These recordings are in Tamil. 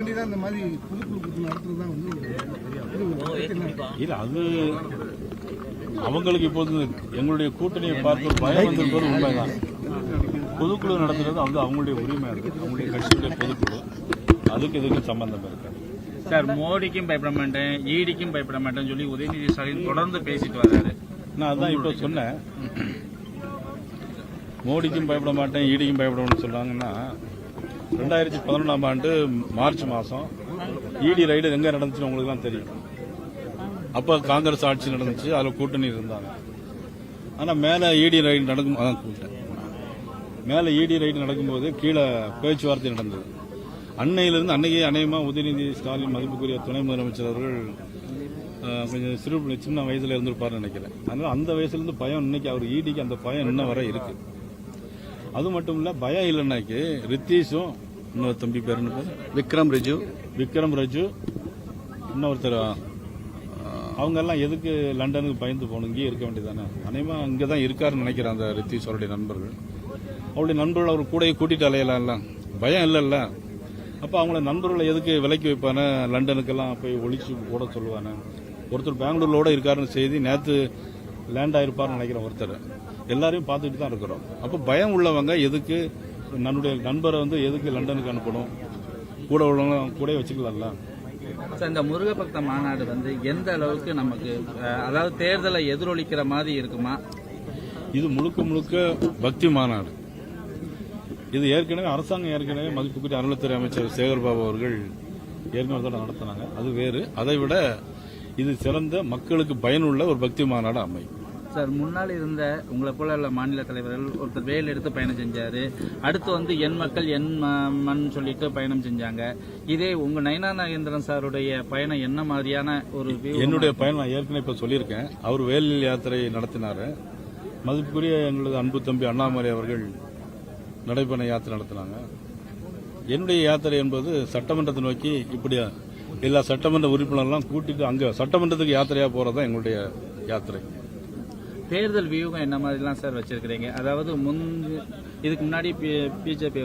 இந்த மாதிரி பொதுக்குழு நடத்துறது தான் இல்ல அது அவங்களுக்கு இப்போது எங்களுடைய கூட்டணியை பார்த்து பயம் வந்திருப்பது உண்மைதான். பொதுக்குழு நடத்துறது அது அவங்களுடைய உரிமை, அது அவங்களுடைய கட்சியுடைய பொதுக்குழு, அதுக்கு இதுக்கு சம்பந்தம் இருக்கு. சார், மோடிக்கும் பயப்பட மாட்டேன், ஈடிக்கும் பயப்பட மாட்டேன்னு சொல்லி உதயநிதி ஸ்டாலின் தொடர்ந்து பேசிட்டு வர்றாரு. நான் அதான் இப்போ சொன்னேன், மோடிக்கும் பயப்பட மாட்டேன் ஈடிக்கும் பயப்படணும்னு சொல்றாங்கன்னா 2011ஆம் ஆண்டு மார்ச் மாதம் இடி ரைடு எங்க நடந்துச்சுன்னு உங்களுக்கு எல்லாம் தெரியும். அப்ப காங்கிரஸ் ஆட்சி நடந்துச்சு, அதுல கூட்டணி இருந்தாங்க. ஆனா மேல இடி ரைடு நடக்கும்போது கீழே பேச்சுவார்த்தை நடந்தது. அன்னையிலிருந்து அன்னைக்கு அநேகமா உதயநிதி ஸ்டாலின் மதிப்புக்குரிய துணை முதலமைச்சர் அவர்கள் கொஞ்சம் சின்ன வயசுல இருந்திருப்பாருன்னு நினைக்கிறேன். அதனால அந்த வயசுல இருந்து பயம், இன்னைக்கு அவர் ஈடிக்கு அந்த பயம் இன்னும் வரை இருக்கு. அது மட்டும் இல்ல, பயம் இல்லைன்னாக்கி ரித்தீஷும் இன்னொரு தம்பி பேர் விக்ரம் ரஜு இன்னொருத்தர், அவங்க எல்லாம் எதுக்கு லண்டனுக்கு பயந்து போகணும், இங்கேயே இருக்க வேண்டியதானே. அநேகமா இங்கதான் இருக்காருன்னு நினைக்கிறேன் அந்த ரித்தீஷ் அவருடைய நண்பர்கள். அவருடைய நண்பர்கள் அவர் கூட கூட்டிட்டு அலையலாம்ல, பயம் இல்லைல்ல. அப்ப அவங்கள நண்பர்களை எதுக்கு விலைக்கு வைப்பானே, லண்டனுக்கெல்லாம் போய் ஒழிச்சு போட சொல்லுவானே. ஒருத்தர் பெங்களூர்லோட இருக்காருன்னு செய்தி நேற்று லேண்ட் ஆயிருப்பாருன்னு நினைக்கிறேன். ஒருத்தர் எல்லாரையும் பார்த்துட்டு தான் இருக்கிறோம். அப்ப பயம் உள்ளவங்க எதுக்கு நம்முடைய நண்பரை எதுக்கு லண்டனுக்கு அனுப்பணும், கூட உள்ளவங்க கூட வச்சுக்கலாம்ல. இந்த முருகபக்த மாநாடு எந்த அளவுக்கு நமக்கு, அதாவது தேர்தலை எதிரொலிக்கிற மாதிரி இருக்குமா? இது முழுக்க முழுக்க பக்தி மாநாடு. இது ஏற்கனவே அரசாங்கம் மதிப்புக்குரிய அறநிலைத்துறை அமைச்சர் சேகர்பாபு அவர்கள் ஏற்கனவே நடத்தினாங்க. அது வேறு. அதை விட இது சிறந்த மக்களுக்கு பயனுள்ள ஒரு பக்தி மாநாடு அமையும். சார், முன்னால் இருந்த உங்களை போல உள்ள மாநில தலைவர்கள் ஒருத்தர் வேல் எடுத்து பயணம் செஞ்சாரு, அடுத்து என் மக்கள் என் மண் சொல்லிட்டு பயணம் செஞ்சாங்க. இதே உங்க நயனா நாகேந்திரன் சாருடைய பயணம் என்ன மாதிரியான ஒரு? என்னுடைய பயணம் நான் ஏற்கனவே இப்ப சொல்லியிருக்கேன். அவர் வேல் யாத்திரை நடத்தினாரு. மதிப்புக்குரிய எங்களது அன்பு தம்பி அண்ணாமலை அவர்கள் நடைபயண யாத்திரை நடத்தினாங்க. என்னுடைய யாத்திரை என்பது சட்டமன்றத்தை நோக்கி, இப்படி எல்லா சட்டமன்ற உறுப்பினர்லாம் கூட்டிட்டு அங்க சட்டமன்றத்துக்கு யாத்திரையா போறதுதான் எங்களுடைய யாத்திரை. தேர்தல் வியூகம் என்ன மாதிரிலாம் சார் வச்சிருக்கிறீங்க? அதாவது இதுக்கு முன்னாடி பிஜேபி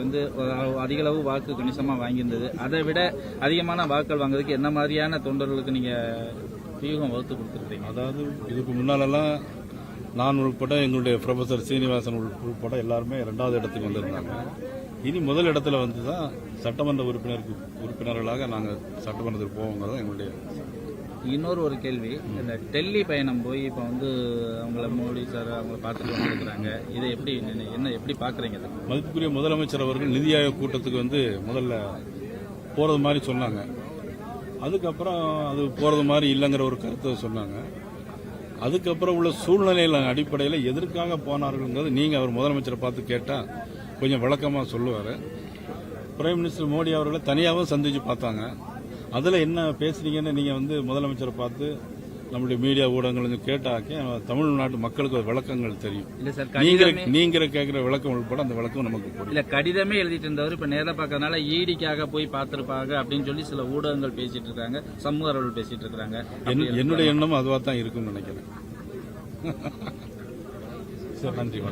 அதிக அளவு வாக்கு கணிசமா வாங்கியிருந்தது. அதை விட அதிகமான வாக்குகள் வாங்குறதுக்கு என்ன மாதிரியான தொண்டர்களுக்கு நீங்க வியூகம் வகுத்து கொடுத்துருக்கீங்க? அதாவது இதுக்கு முன்னாலெல்லாம் நான் உள்பட எங்களுடைய ப்ரொஃபசர் சீனிவாசன் உள்பட எல்லாருமே 2வது இடத்துக்கு வந்திருந்தாங்க. இனி முதல் இடத்துல தான் சட்டமன்ற உறுப்பினர்களாக நாங்கள் சட்டமன்றத்துக்கு போவோங்க தான் எங்களுடைய. இன்னொரு ஒரு கேள்வி, இந்த டெல்லி பயணம் போய் இப்போ அவங்கள மோடி சார் அவங்கள பார்த்துட்டு வந்துருக்குறாங்க. இதை எப்படி பார்க்குறீங்க? மதிப்புக்குரிய முதலமைச்சர் அவர்கள் நிதி ஆயோக் கூட்டத்துக்கு முதல்ல போறது மாதிரி சொன்னாங்க. அதுக்கப்புறம் அது போறது மாதிரி இல்லைங்கிற ஒரு கருத்தை சொன்னாங்க. அதுக்கப்புறம் உள்ள சூழ்நிலையில அடிப்படையில் எதற்காக போனார்கள் நீங்க அவர் முதலமைச்சரை பார்த்து கேட்டா கொஞ்சம் விளக்கமா சொல்லுவாரு. பிரைம் மினிஸ்டர் மோடி அவர்களை தனியாகவும் சந்திச்சு பார்த்தாங்க. அதுல என்ன பேசுறீங்கன்னு நீங்க முதலமைச்சரை பார்த்து நம்முடைய மீடியா ஊடகங்கள் கேட்டாக்கே தமிழ்நாட்டு மக்களுக்கு விளக்கங்கள் தெரியும். நீங்க கேட்கிற விளக்கம் உள்பட அந்த விளக்கம் நமக்கு இல்ல. கடிதமே எழுதிட்டு இருந்தவர் இப்ப நேரில் பார்க்கறதுனால ஈடிக்காக போய் பார்த்திருப்பாங்க அப்படின்னு சொல்லி சில ஊடகங்கள் பேசிட்டு இருக்காங்க, சமூகர்கள் பேசிட்டு இருக்காங்க. என்னுடைய எண்ணம் அதுவா தான் இருக்குன்னு நினைக்கிறேன். சரி, நன்றி.